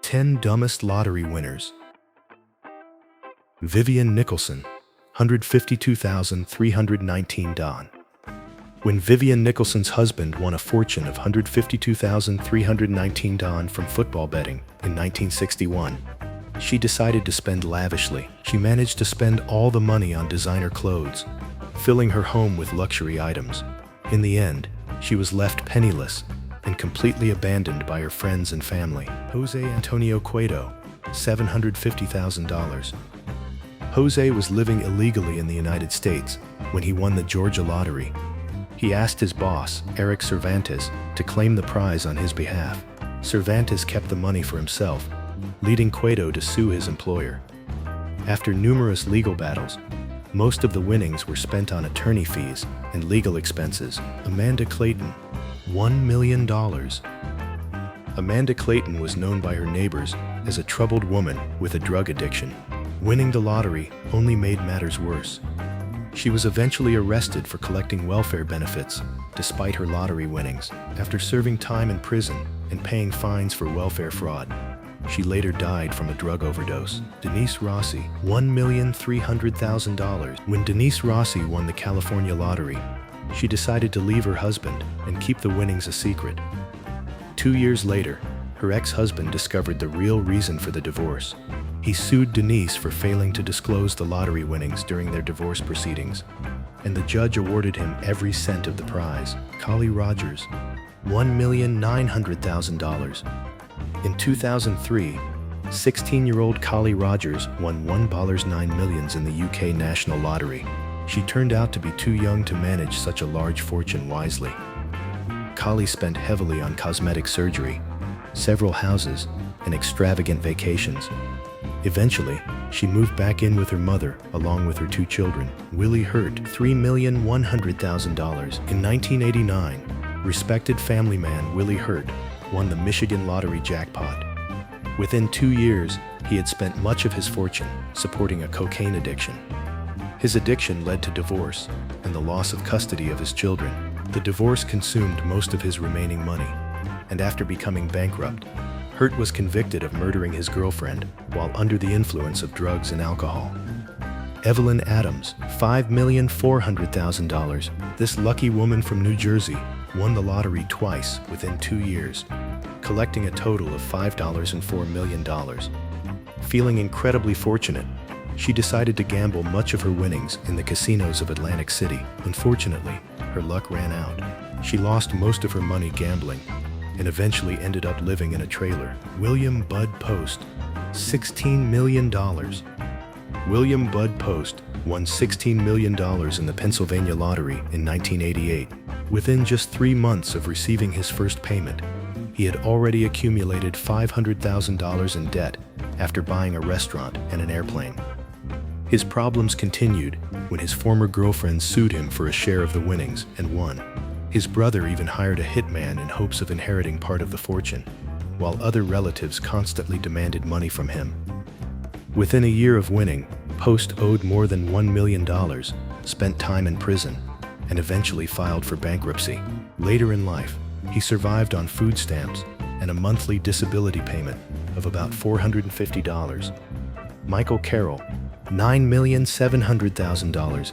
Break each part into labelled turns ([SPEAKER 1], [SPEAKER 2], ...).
[SPEAKER 1] 10 Dumbest Lottery Winners. Vivien Nicholson, $152,319. When Vivien Nicholson's husband won a fortune of $152,319 from football betting in 1961, she decided to spend lavishly. She managed to spend all the money on designer clothes, filling her home with luxury items. In the end, she was left penniless and completely abandoned by her friends and family. Jose Antonio Cueto, $750,000. Jose was living illegally in the United States when he won the Georgia lottery. He asked his boss, Eric Cervantes, to claim the prize on his behalf. Cervantes kept the money for himself, leading Cueto to sue his employer. After numerous legal battles, most of the winnings were spent on attorney fees and legal expenses. Amanda Clayton, $1 million. Amanda Clayton was known by her neighbors as a troubled woman with a drug addiction. Winning the lottery only made matters worse. She was eventually arrested for collecting welfare benefits despite her lottery winnings. After serving time in prison and paying fines for welfare fraud, she later died from a drug overdose. Denise Rossi, $1,300,000. When Denise Rossi won the California lottery, she decided to leave her husband and keep the winnings a secret. 2 years later, her ex-husband discovered the real reason for the divorce. He sued Denise for failing to disclose the lottery winnings during their divorce proceedings, and the judge awarded him every cent of the prize. Collie Rogers, $1,900,000. In 2003, 16-year-old Collie Rogers won $1.9 million in the UK National Lottery. She turned out to be too young to manage such a large fortune wisely. Collie spent heavily on cosmetic surgery, several houses, and extravagant vacations. Eventually, she moved back in with her mother along with her 2 children. Willie Hurt, $3,100,000. In 1989, respected family man Willie Hurt won the Michigan lottery jackpot. Within 2 years, he had spent much of his fortune supporting a cocaine addiction. His addiction led to divorce and the loss of custody of his children. The divorce consumed most of his remaining money, and after becoming bankrupt, Hurt was convicted of murdering his girlfriend while under the influence of drugs and alcohol. Evelyn Adams, $5,400,000. This lucky woman from New Jersey won the lottery twice within 2 years, collecting a total of $5.4 million. Feeling incredibly fortunate, she decided to gamble much of her winnings in the casinos of Atlantic City. Unfortunately, her luck ran out. She lost most of her money gambling and eventually ended up living in a trailer. William Bud Post, $16 million. William Bud Post won $16 million in the Pennsylvania lottery in 1988. Within just 3 months of receiving his first payment, he had already accumulated $500,000 in debt after buying a restaurant and an airplane. His problems continued when his former girlfriend sued him for a share of the winnings and won. His brother even hired a hitman in hopes of inheriting part of the fortune, while other relatives constantly demanded money from him. Within a year of winning, Post owed more than $1 million, spent time in prison, and eventually filed for bankruptcy. Later in life, he survived on food stamps and a monthly disability payment of about $450. Michael Carroll, $9,700,000.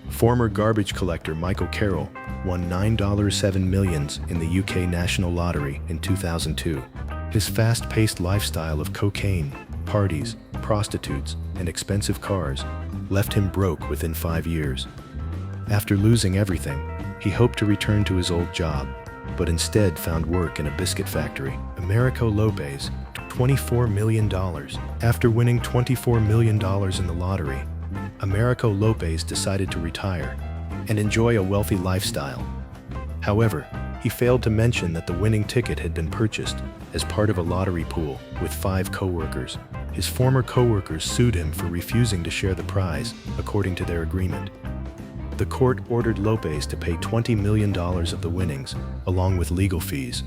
[SPEAKER 1] Former garbage collector Michael Carroll won $9.7 million in the UK National Lottery in 2002. His fast-paced lifestyle of cocaine, parties, prostitutes, and expensive cars left him broke within 5 years. After losing everything, he hoped to return to his old job, but instead found work in a biscuit factory. Americo Lopez, $24 million. After winning $24 million in the lottery, Americo Lopez decided to retire and enjoy a wealthy lifestyle. However, he failed to mention that the winning ticket had been purchased as part of a lottery pool with 5 co-workers. His former co-workers sued him for refusing to share the prize, according to their agreement. The court ordered Lopez to pay $20 million of the winnings, along with legal fees.